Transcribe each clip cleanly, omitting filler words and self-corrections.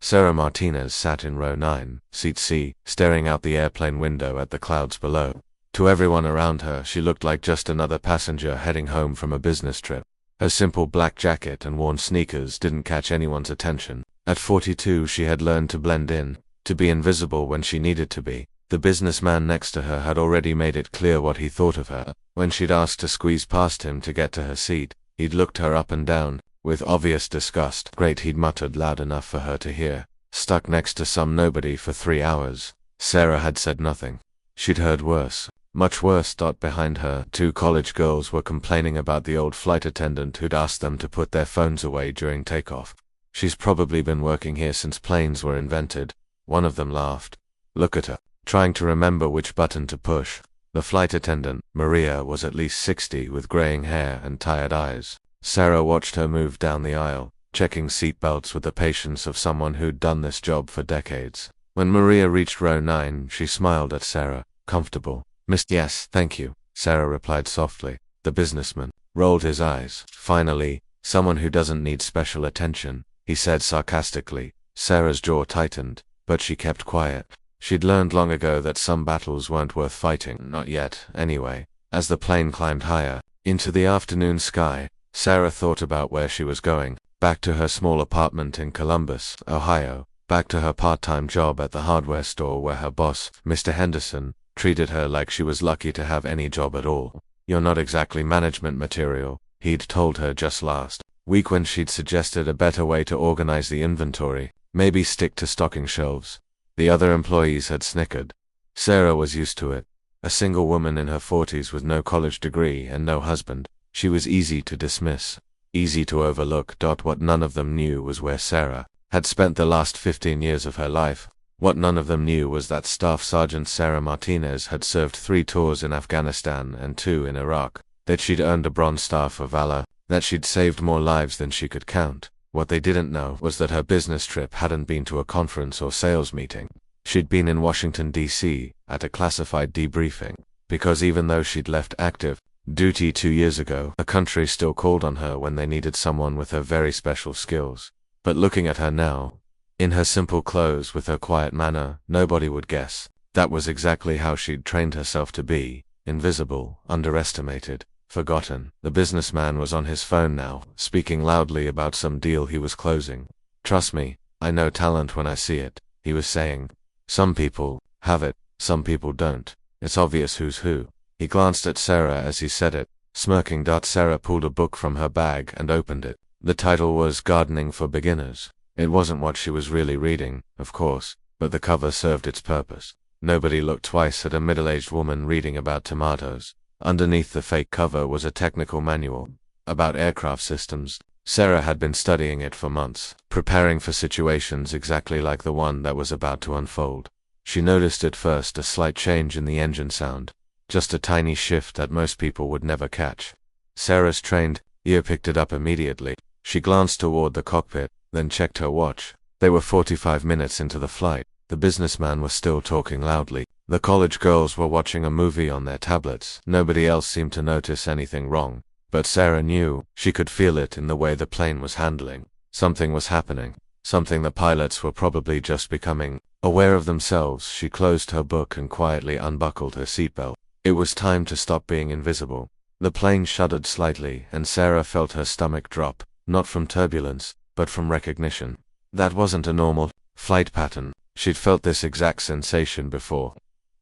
Sarah Martinez sat in row 9, seat C, staring out the airplane window at the clouds below. To everyone around her, she looked like just another passenger heading home from a business trip. Her simple black jacket and worn sneakers didn't catch anyone's attention. At 42, she had learned to blend in, to be invisible when she needed to be. The businessman next to her had already made it clear what he thought of her. When she'd asked to squeeze past him to get to her seat, he'd looked her up and down, with obvious disgust. Great, he'd muttered loud enough for her to hear. Stuck next to some nobody for 3 hours. Sarah had said nothing. She'd heard worse. Much worse. Behind her, 2 college girls were complaining about the old flight attendant who'd asked them to put their phones away during takeoff. She's probably been working here since planes were invented. One of them laughed. Look at her, trying to remember which button to push. The flight attendant, Maria, was at least 60 with graying hair and tired eyes. Sarah watched her move down the aisle, checking seatbelts with the patience of someone who'd done this job for decades. When Maria reached row 9, she smiled at Sarah. Comfortable? Yes, thank you, Sarah replied softly. The businessman rolled his eyes. Finally, someone who doesn't need special attention, he said sarcastically. Sarah's jaw tightened, but she kept quiet. She'd learned long ago that some battles weren't worth fighting, not yet, anyway. As the plane climbed higher, into the afternoon sky, Sarah thought about where she was going. Back to her small apartment in Columbus, Ohio. Back to her part-time job at the hardware store where her boss, Mr. Henderson, treated her like she was lucky to have any job at all. You're not exactly management material, he'd told her just last week when she'd suggested a better way to organize the inventory. Maybe stick to stocking shelves. The other employees had snickered. Sarah was used to it. A single woman in her 40s with no college degree and no husband. She was easy to dismiss, easy to overlook. What none of them knew was where Sarah had spent the last 15 years of her life. What none of them knew was that Staff Sergeant Sarah Martinez had served 3 tours in Afghanistan and 2 in Iraq, that she'd earned a Bronze Star for valor, that she'd saved more lives than she could count. What they didn't know was that her business trip hadn't been to a conference or sales meeting. She'd been in Washington, D.C., at a classified debriefing, because even though she'd left active duty 2 years ago, the country still called on her when they needed someone with her very special skills. But looking at her now, in her simple clothes with her quiet manner, nobody would guess. That was exactly how she'd trained herself to be, invisible, underestimated, forgotten. The businessman was on his phone now, speaking loudly about some deal he was closing. Trust me, I know talent when I see it, he was saying. Some people have it, some people don't. It's obvious who's who. He glanced at Sarah as he said it, smirking. Sarah pulled a book from her bag and opened it. The title was Gardening for Beginners. It wasn't what she was really reading, of course, but the cover served its purpose. Nobody looked twice at a middle-aged woman reading about tomatoes. Underneath the fake cover was a technical manual about aircraft systems. Sarah had been studying it for months, preparing for situations exactly like the one that was about to unfold. She noticed at first a slight change in the engine sound, just a tiny shift that most people would never catch. Sarah's trained ear picked it up immediately. She glanced toward the cockpit, then checked her watch. They were 45 minutes into the flight. The businessman was still talking loudly. The college girls were watching a movie on their tablets. Nobody else seemed to notice anything wrong. But Sarah knew. She could feel it in the way the plane was handling. Something was happening. Something the pilots were probably just becoming aware of themselves. She closed her book and quietly unbuckled her seatbelt. It was time to stop being invisible. The plane shuddered slightly, and Sarah felt her stomach drop, not from turbulence, but from recognition. That wasn't a normal flight pattern. She'd felt this exact sensation before.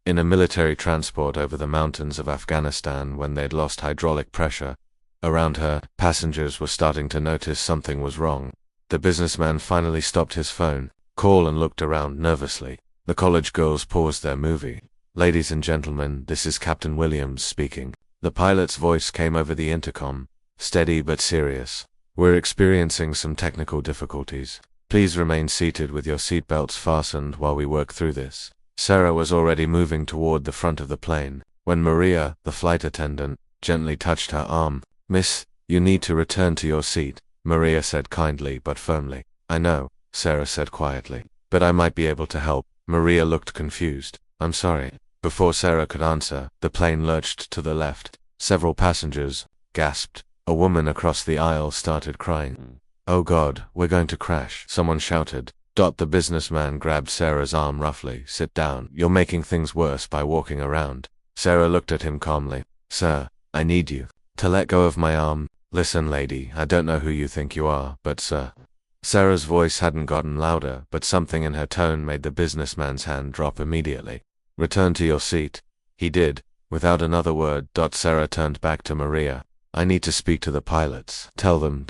In a military transport over the mountains of Afghanistan when they'd lost hydraulic pressure. Around her, passengers were starting to notice something was wrong. The businessman finally stopped his phone call and looked around nervously. The college girls paused their movie. Ladies and gentlemen, this is Captain Williams speaking. The pilot's voice came over the intercom, steady but serious. We're experiencing some technical difficulties. Please remain seated with your seatbelts fastened while we work through this. Sarah was already moving toward the front of the plane, when Maria, the flight attendant, gently touched her arm. Miss, you need to return to your seat, Maria said kindly but firmly. I know, Sarah said quietly, but I might be able to help. Maria looked confused. I'm sorry. Before Sarah could answer, the plane lurched to the left. Several passengers gasped. A woman across the aisle started crying. Oh God, we're going to crash, someone shouted. The businessman grabbed Sarah's arm roughly. Sit down. You're making things worse by walking around. Sarah looked at him calmly. Sir, I need you to let go of my arm. Listen, lady, I don't know who you think you are, but sir. Sarah's voice hadn't gotten louder, but something in her tone made the businessman's hand drop immediately. Return to your seat. He did. Without another word, Sarah turned back to Maria. I need to speak to the pilots. Tell them,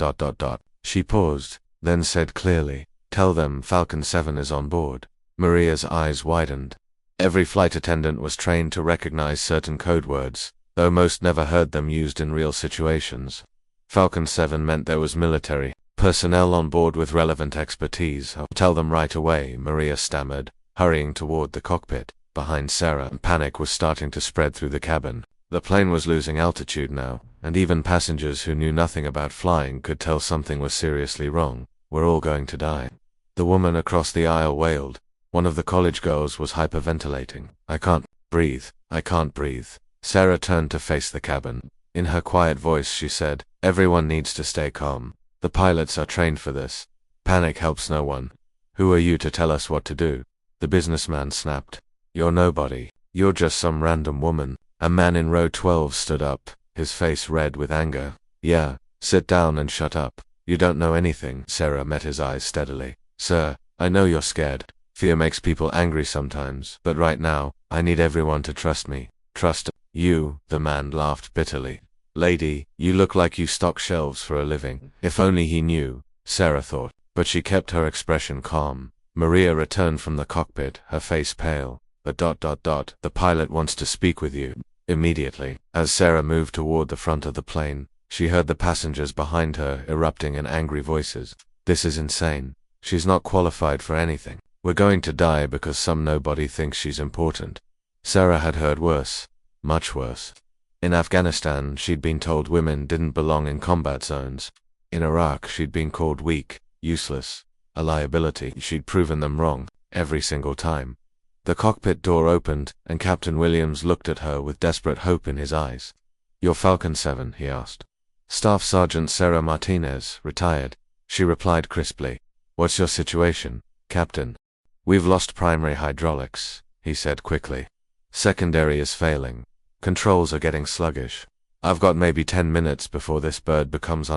She paused, then said clearly, tell them Falcon 7 is on board. Maria's eyes widened. Every flight attendant was trained to recognize certain code words, though most never heard them used in real situations. Falcon 7 meant there was military personnel on board with relevant expertise. I'll tell them right away, Maria stammered, hurrying toward the cockpit. Behind Sarah, panic was starting to spread through the cabin. The plane was losing altitude now, and even passengers who knew nothing about flying could tell something was seriously wrong. We're all going to die. The woman across the aisle wailed. One of the college girls was hyperventilating. I can't breathe. I can't breathe. Sarah turned to face the cabin. In her quiet voice she said, everyone needs to stay calm. The pilots are trained for this. Panic helps no one. Who are you to tell us what to do? The businessman snapped. You're nobody. You're just some random woman. A man in row 12 stood up, his face red with anger. Yeah, sit down and shut up. You don't know anything. Sarah met his eyes steadily. Sir, I know you're scared. Fear makes people angry sometimes, but right now, I need everyone to trust me. Trust you, the man laughed bitterly. Lady, you look like you stock shelves for a living. If only he knew, Sarah thought, but she kept her expression calm. Maria returned from the cockpit, her face pale. The pilot wants to speak with you. Immediately, as Sarah moved toward the front of the plane, she heard the passengers behind her erupting in angry voices. This is insane. She's not qualified for anything. We're going to die because some nobody thinks she's important. Sarah had heard worse. Much worse. In Afghanistan, she'd been told women didn't belong in combat zones. In Iraq, she'd been called weak, useless, a liability. She'd proven them wrong, every single time. The cockpit door opened, and Captain Williams looked at her with desperate hope in his eyes. You're Falcon 7, he asked. Staff Sergeant Sarah Martinez, retired. She replied crisply. What's your situation, Captain? We've lost primary hydraulics, he said quickly. Secondary is failing. Controls are getting sluggish. I've got maybe 10 minutes before this bird becomes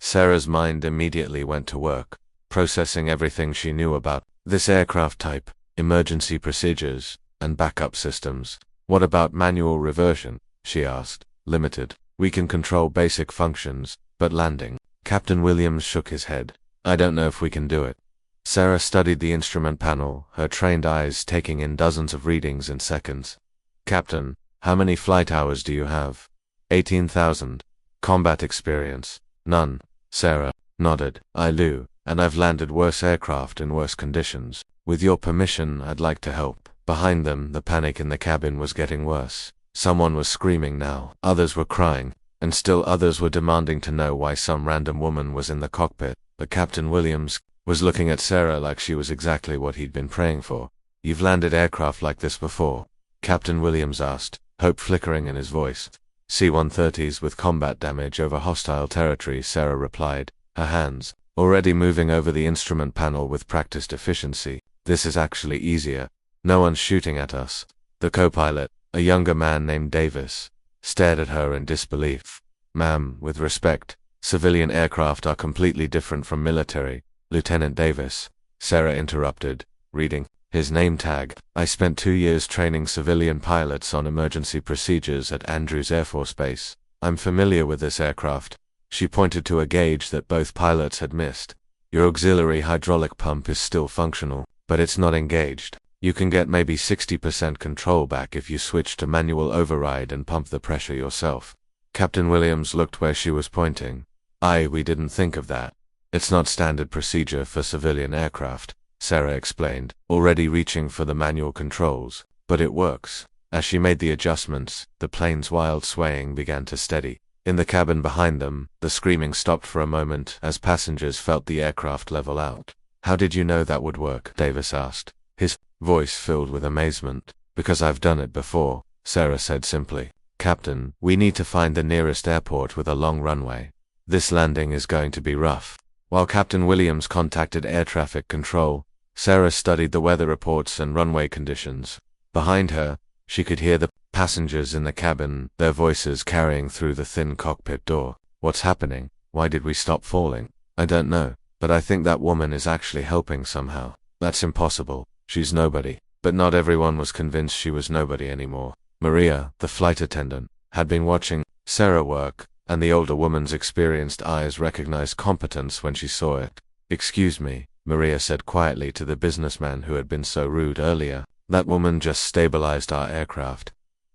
Sarah's mind immediately went to work, processing everything she knew about this aircraft type, emergency procedures, and backup systems. What about manual reversion? She asked. Limited. We can control basic functions, but landing. Captain Williams shook his head. I don't know if we can do it. Sarah studied the instrument panel, her trained eyes taking in dozens of readings in seconds. Captain, how many flight hours do you have? 18,000. Combat experience? None. Sarah nodded. I do, and I've landed worse aircraft in worse conditions. With your permission, I'd like to help. Behind them, the panic in the cabin was getting worse. Someone was screaming now, others were crying, and still others were demanding to know why some random woman was in the cockpit. But Captain Williams was looking at Sarah like she was exactly what he'd been praying for. You've landed aircraft like this before? Captain Williams asked, hope flickering in his voice. C-130s with combat damage over hostile territory, Sarah replied, her hands already moving over the instrument panel with practiced efficiency. This is actually easier. No one's shooting at us. The co-pilot, a younger man named Davis, stared at her in disbelief. Ma'am, with respect, civilian aircraft are completely different from military. Lieutenant Davis, Sarah interrupted, reading his name tag. I spent 2 years training civilian pilots on emergency procedures at Andrews Air Force Base. I'm familiar with this aircraft. She pointed to a gauge that both pilots had missed. Your auxiliary hydraulic pump is still functional, but it's not engaged. You can get maybe 60% control back if you switch to manual override and pump the pressure yourself. Captain Williams looked where she was pointing. We didn't think of that. It's not standard procedure for civilian aircraft, Sarah explained, already reaching for the manual controls. But it works. As she made the adjustments, the plane's wild swaying began to steady. In the cabin behind them, the screaming stopped for a moment as passengers felt the aircraft level out. How did you know that would work? Davis asked, his voice filled with amazement. Because I've done it before, Sarah said simply. Captain, we need to find the nearest airport with a long runway. This landing is going to be rough. While Captain Williams contacted air traffic control, Sarah studied the weather reports and runway conditions. Behind her, she could hear the passengers in the cabin, their voices carrying through the thin cockpit door. What's happening? Why did we stop falling? I don't know, but I think that woman is actually helping somehow. That's impossible. She's nobody. But not everyone was convinced she was nobody anymore. Maria, the flight attendant, had been watching Sarah work, and the older woman's experienced eyes recognized competence when she saw it. "Excuse me," Maria said quietly to the businessman who had been so rude earlier. "That woman just stabilized our aircraft.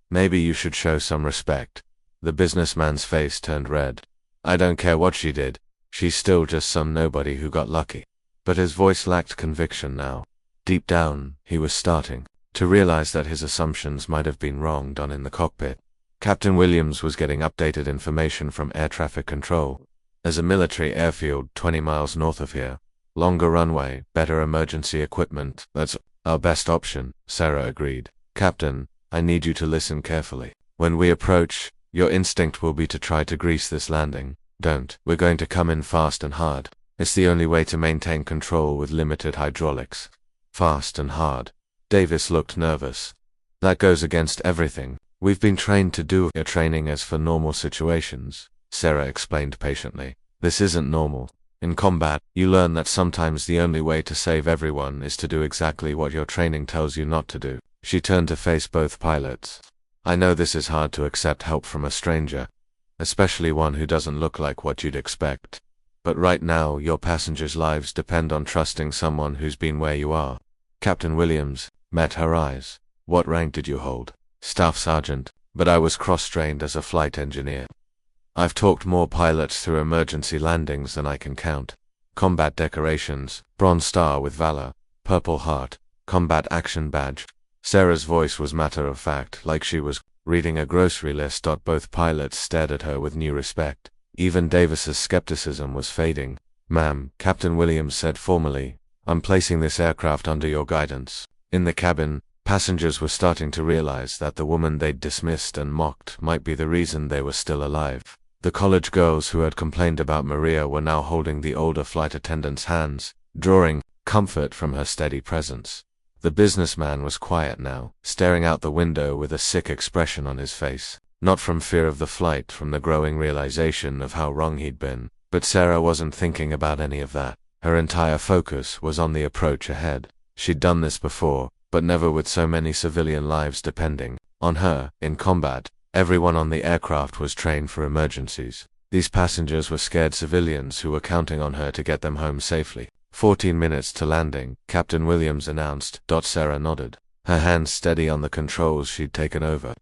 Maybe you should show some respect." The businessman's face turned red. "I don't care what she did. She's still just some nobody who got lucky." But his voice lacked conviction now. Deep down, he was starting to realize that his assumptions might have been wrong down in the cockpit. Captain Williams was getting updated information from air traffic control. "There's a military airfield 20 miles north of here. Longer runway, better emergency equipment. That's our best option," Sarah agreed. "Captain, I need you to listen carefully. When we approach, your instinct will be to try to grease this landing. Don't. We're going to come in fast and hard. It's the only way to maintain control with limited hydraulics." Fast and hard. Davis looked nervous. "That goes against everything we've been trained to do. Your training is for normal situations," Sarah explained patiently. "This isn't normal. In combat, you learn that sometimes the only way to save everyone is to do exactly what your training tells you not to do." She turned to face both pilots. "I know this is hard to accept help from a stranger, especially one who doesn't look like what you'd expect. But right now, your passengers' lives depend on trusting someone who's been where you are." Captain Williams met her eyes. "What rank did you hold?" "Staff Sergeant, but I was cross-trained as a flight engineer. I've talked more pilots through emergency landings than I can count. Combat decorations, Bronze Star with Valor, Purple Heart, Combat Action Badge." Sarah's voice was matter-of-fact, like she was reading a grocery list. Both pilots stared at her with new respect. Even Davis's skepticism was fading. "Ma'am," Captain Williams said formally, "I'm placing this aircraft under your guidance." In the cabin, passengers were starting to realize that the woman they'd dismissed and mocked might be the reason they were still alive. The college girls who had complained about Maria were now holding the older flight attendant's hands, drawing comfort from her steady presence. The businessman was quiet now, staring out the window with a sick expression on his face. Not from fear of the flight, from the growing realization of how wrong he'd been. But Sarah wasn't thinking about any of that. Her entire focus was on the approach ahead. She'd done this before, but never with so many civilian lives depending on her. In combat, everyone on the aircraft was trained for emergencies. These passengers were scared civilians who were counting on her to get them home safely. 14 minutes to landing, Captain Williams announced. Sarah nodded, her hands steady on the controls she'd taken over.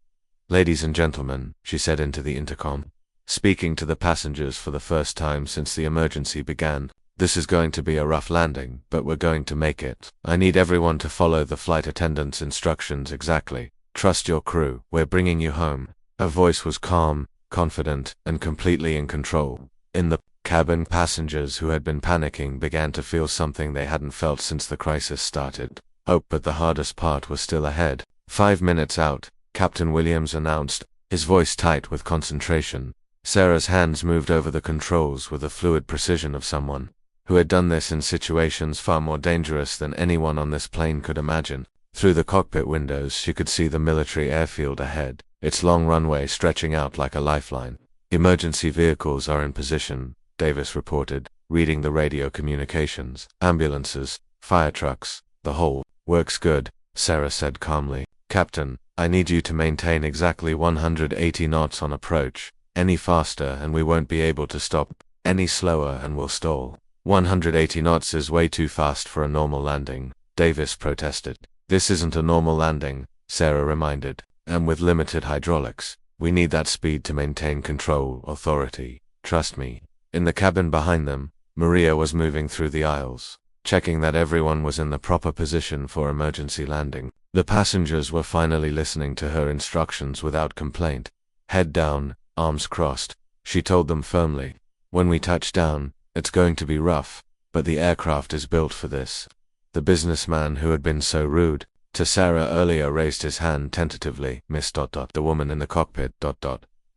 "Ladies and gentlemen," she said into the intercom, speaking to the passengers for the first time since the emergency began, "this is going to be a rough landing, but we're going to make it. I need everyone to follow the flight attendant's instructions exactly. Trust your crew. We're bringing you home." Her voice was calm, confident, and completely in control. In the cabin, passengers who had been panicking began to feel something they hadn't felt since the crisis started. Hope, but the hardest part was still ahead. 5 minutes out, Captain Williams announced, his voice tight with concentration. Sarah's hands moved over the controls with the fluid precision of someone who had done this in situations far more dangerous than anyone on this plane could imagine. Through the cockpit windows, she could see the military airfield ahead, its long runway stretching out like a lifeline. "Emergency vehicles are in position," Davis reported, reading the radio communications. "Ambulances, fire trucks, the whole works good," Sarah said calmly. "Captain, I need you to maintain exactly 180 knots on approach. Any faster and we won't be able to stop. Any slower and we'll stall." 180 knots is way too fast for a normal landing, Davis protested. "This isn't a normal landing," Sarah reminded, "and with limited hydraulics. We need that speed to maintain control, authority. Trust me." In the cabin behind them, Maria was moving through the aisles, checking that everyone was in the proper position for emergency landing. The passengers were finally listening to her instructions without complaint. "Head down, arms crossed," she told them firmly. "When we touch down, it's going to be rough, but the aircraft is built for this." The businessman who had been so rude to Sarah earlier raised his hand tentatively. "Miss ... the woman in the cockpit ...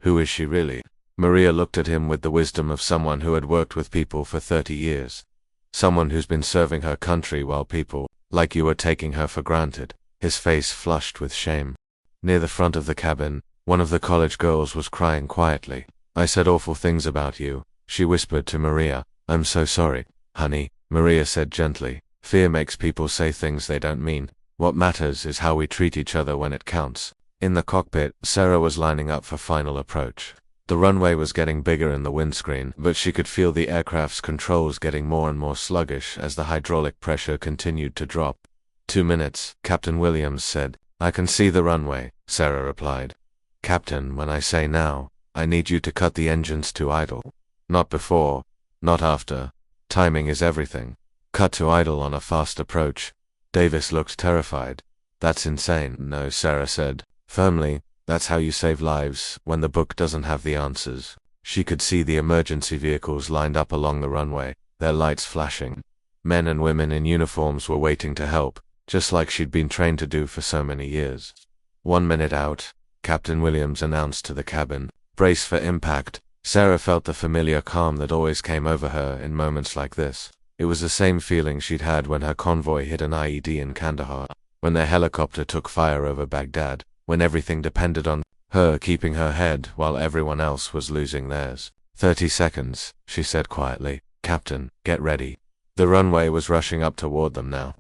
Who is she really?" Maria looked at him with the wisdom of someone who had worked with people for 30 years. Someone who's been serving her country while people Like you were taking her for granted. His face flushed with shame. Near the front of the cabin, one of the college girls was crying quietly. I said awful things about you, she whispered to Maria. I'm so sorry, honey, Maria said gently. Fear makes people say things they don't mean. What matters is how we treat each other when it counts. In the cockpit, Sarah was lining up for final approach. The runway was getting bigger in the windscreen, but she could feel the aircraft's controls getting more and more sluggish as the hydraulic pressure continued to drop. 2 minutes, Captain Williams said. I can see the runway, Sarah replied. Captain, when I say now, I need you to cut the engines to idle. Not before, not after. Timing is everything. Cut to idle on a fast approach. Davis looked terrified. That's insane. No, Sarah said firmly. That's how you save lives when the book doesn't have the answers. She could see the emergency vehicles lined up along the runway, their lights flashing. Men and women in uniforms were waiting to help, just like she'd been trained to do for so many years. 1 minute out, Captain Williams announced to the cabin. Brace for impact. Sarah felt the familiar calm that always came over her in moments like this. It was the same feeling she'd had when her convoy hit an IED in Kandahar, when their helicopter took fire over Baghdad, when everything depended on her keeping her head while everyone else was losing theirs. 30 seconds, she said quietly. Captain, get ready. The runway was rushing up toward them now.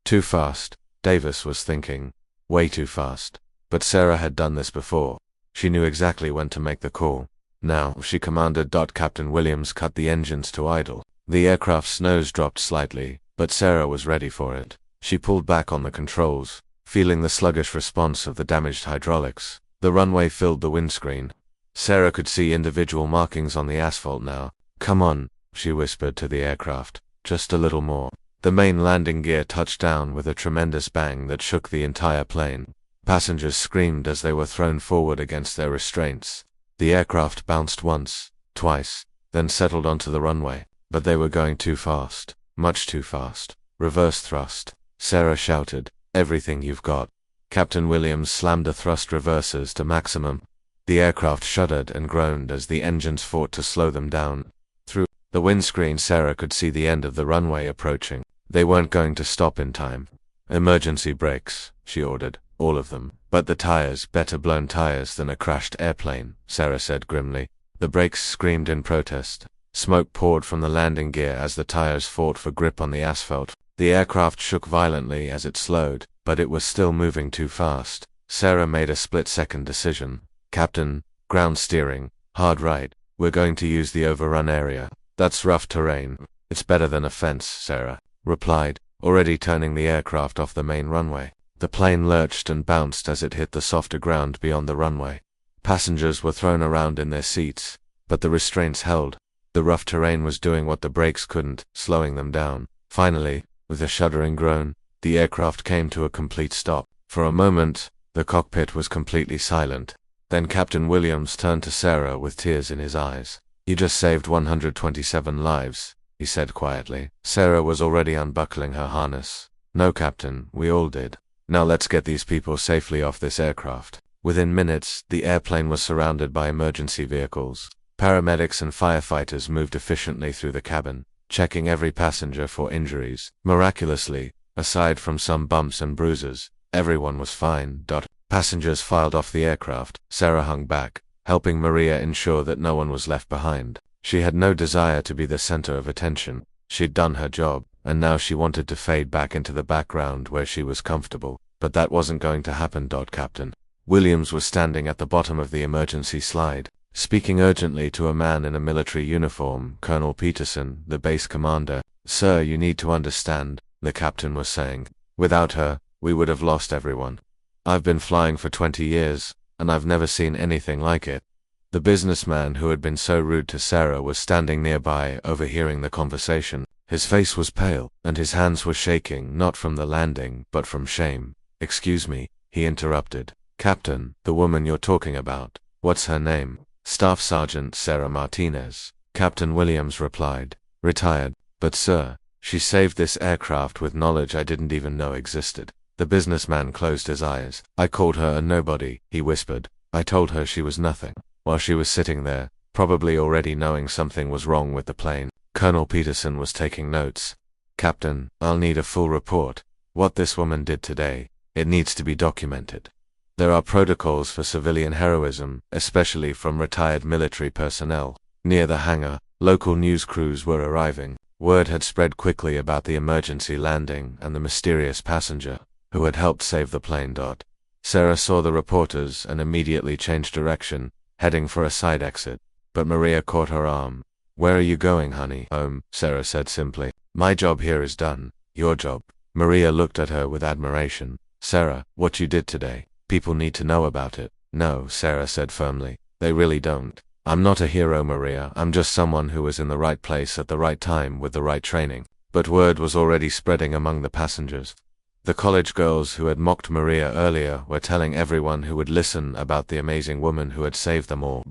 Too fast, Davis was thinking. Way too fast. But Sarah had done this before. She knew exactly when to make the call. Now, she commanded. Captain Williams cut the engines to idle. The aircraft's nose dropped slightly, but Sarah was ready for it. She pulled back on the controls, feeling the sluggish response of the damaged hydraulics. The runway filled the windscreen. Sarah could see individual markings on the asphalt now. Come on, she whispered to the aircraft. Just a little more. The main landing gear touched down with a tremendous bang that shook the entire plane. Passengers screamed as they were thrown forward against their restraints. The aircraft bounced once, twice, then settled onto the runway. But they were going too fast. Much too fast. Reverse thrust. Sarah shouted. Everything you've got. Captain Williams slammed the thrust reversers to maximum. The aircraft shuddered and groaned as the engines fought to slow them down. Through the windscreen, Sarah could see the end of the runway approaching. They weren't going to stop in time. Emergency brakes, she ordered. All of them. But the tires, better blown tires than a crashed airplane, Sarah said grimly. The brakes screamed in protest. Smoke poured from the landing gear as the tires fought for grip on the asphalt. The aircraft shook violently as it slowed, but it was still moving too fast. Sarah made a split-second decision. Captain, ground steering, hard right. We're going to use the overrun area. That's rough terrain. It's better than a fence, Sarah replied, already turning the aircraft off the main runway. The plane lurched and bounced as it hit the softer ground beyond the runway. Passengers were thrown around in their seats, but the restraints held. The rough terrain was doing what the brakes couldn't, slowing them down. Finally, with a shuddering groan, the aircraft came to a complete stop. For a moment, the cockpit was completely silent. Then Captain Williams turned to Sarah with tears in his eyes. You just saved 127 lives, he said quietly. Sarah was already unbuckling her harness. No, Captain, we all did. Now let's get these people safely off this aircraft. Within minutes, the airplane was surrounded by emergency vehicles. Paramedics and firefighters moved efficiently through the cabin, checking every passenger for injuries. Miraculously, aside from some bumps and bruises, everyone was fine. Passengers filed off the aircraft. Sarah hung back, helping Maria ensure that no one was left behind. She had no desire to be the center of attention. She'd done her job, and now she wanted to fade back into the background where she was comfortable. But that wasn't going to happen. Captain Williams was standing at the bottom of the emergency slide, speaking urgently to a man in a military uniform, Colonel Peterson, the base commander. Sir, you need to understand, the captain was saying. Without her, we would have lost everyone. I've been flying for 20 years, and I've never seen anything like it. The businessman who had been so rude to Sarah was standing nearby, overhearing the conversation. His face was pale, and his hands were shaking, not from the landing, but from shame. Excuse me, he interrupted. Captain, the woman you're talking about, what's her name? Staff Sergeant Sarah Martinez, Captain Williams replied. Retired. But sir, she saved this aircraft with knowledge I didn't even know existed. The businessman closed his eyes. I called her a nobody, he whispered. I told her she was nothing. While she was sitting there, probably already knowing something was wrong with the plane. Colonel Peterson was taking notes. Captain, I'll need a full report. What this woman did today, it needs to be documented. There are protocols for civilian heroism, especially from retired military personnel. Near the hangar, local news crews were arriving. Word had spread quickly about the emergency landing and the mysterious passenger who had helped save the plane. Sarah saw the reporters and immediately changed direction, heading for a side exit. But Maria caught her arm. "Where are you going, honey?" "Home," Sarah said simply. "My job here is done. Your job." Maria looked at her with admiration. "Sarah, what you did today, people need to know about it." "No," Sarah said firmly. "They really don't. I'm not a hero, Maria. I'm just someone who was in the right place at the right time with the right training." But word was already spreading among the passengers. The college girls who had mocked Maria earlier were telling everyone who would listen about the amazing woman who had saved them all.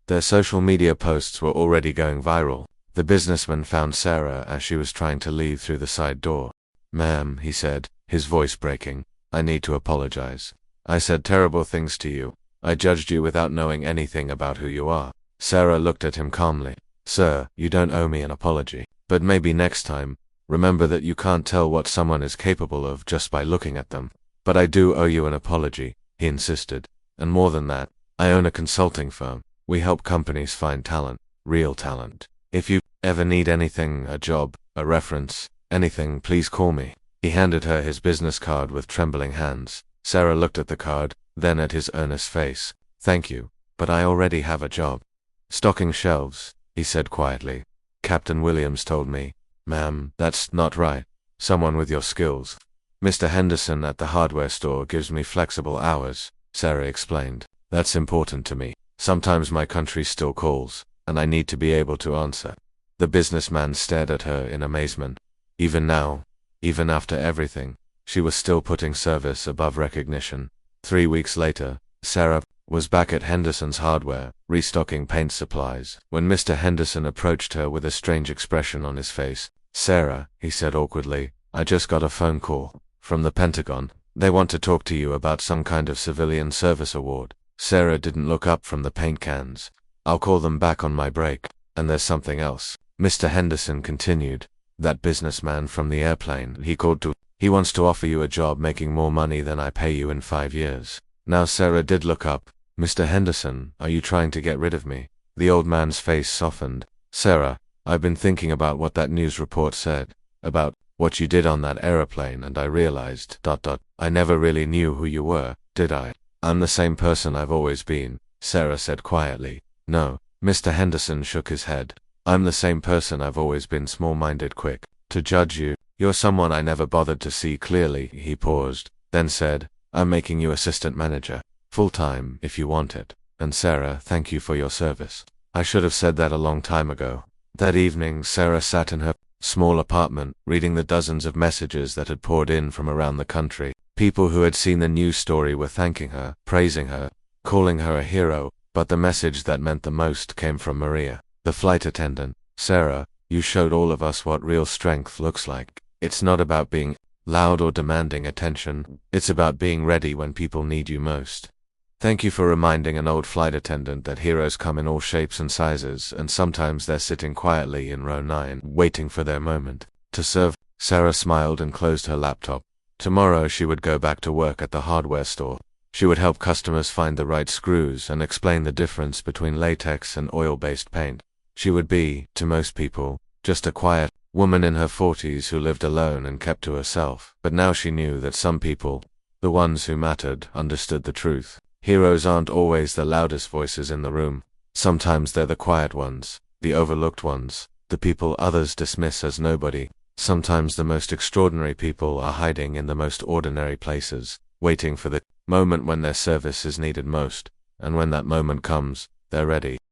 Their social media posts were already going viral. The businessman found Sarah as she was trying to leave through the side door. "Ma'am," he said, his voice breaking, "I need to apologize. I said terrible things to you. I judged you without knowing anything about who you are." Sarah looked at him calmly. "Sir, you don't owe me an apology. But maybe next time, remember that you can't tell what someone is capable of just by looking at them." "But I do owe you an apology," he insisted. "And more than that, I own a consulting firm. We help companies find talent, real talent. If you ever need anything, a job, a reference, anything, please call me." He handed her his business card with trembling hands. Sarah looked at the card, then at his earnest face. "Thank you, but I already have a job. Stocking shelves," he said quietly. "Captain Williams told me." "Ma'am, that's not right. Someone with your skills." "Mr. Henderson at the hardware store gives me flexible hours," Sarah explained. "That's important to me. Sometimes my country still calls, and I need to be able to answer." The businessman stared at her in amazement. Even now, even after everything, she was still putting service above recognition. 3 weeks later, Sarah was back at Henderson's hardware, restocking paint supplies, when Mr. Henderson approached her with a strange expression on his face. "Sarah," he said awkwardly, "I just got a phone call from the Pentagon. They want to talk to you about some kind of civilian service award." Sarah didn't look up from the paint cans. "I'll call them back on my break. And there's something else," Mr. Henderson continued. "That businessman from the airplane, he called to. He wants to offer you a job making more money than I pay you in 5 years." Now Sarah did look up. "Mr. Henderson, are you trying to get rid of me?" The old man's face softened. "Sarah, I've been thinking about what that news report said, about what you did on that aeroplane, and I realized, I never really knew who you were, did I?" "I'm the same person I've always been," Sarah said quietly. "No," Mr. Henderson shook his head. "I'm the same person I've always been, small-minded, quick to judge you. You're someone I never bothered to see clearly." He paused, then said, "I'm making you assistant manager, full-time, if you want it. And Sarah, thank you for your service. I should have said that a long time ago." That evening, Sarah sat in her small apartment, reading the dozens of messages that had poured in from around the country. People who had seen the news story were thanking her, praising her, calling her a hero, but the message that meant the most came from Maria, the flight attendant. "Sarah, you showed all of us what real strength looks like. It's not about being loud or demanding attention. It's about being ready when people need you most. Thank you for reminding an old flight attendant that heroes come in all shapes and sizes, and sometimes they're sitting quietly in row 9, waiting for their moment to serve." Sarah smiled and closed her laptop. Tomorrow she would go back to work at the hardware store. She would help customers find the right screws and explain the difference between latex and oil-based paint. She would be, to most people, just a quiet woman in her 40s who lived alone and kept to herself. But now she knew that some people, the ones who mattered, understood the truth. Heroes aren't always the loudest voices in the room. Sometimes they're the quiet ones, the overlooked ones, the people others dismiss as nobody. Sometimes the most extraordinary people are hiding in the most ordinary places, waiting for the moment when their service is needed most, and when that moment comes, they're ready.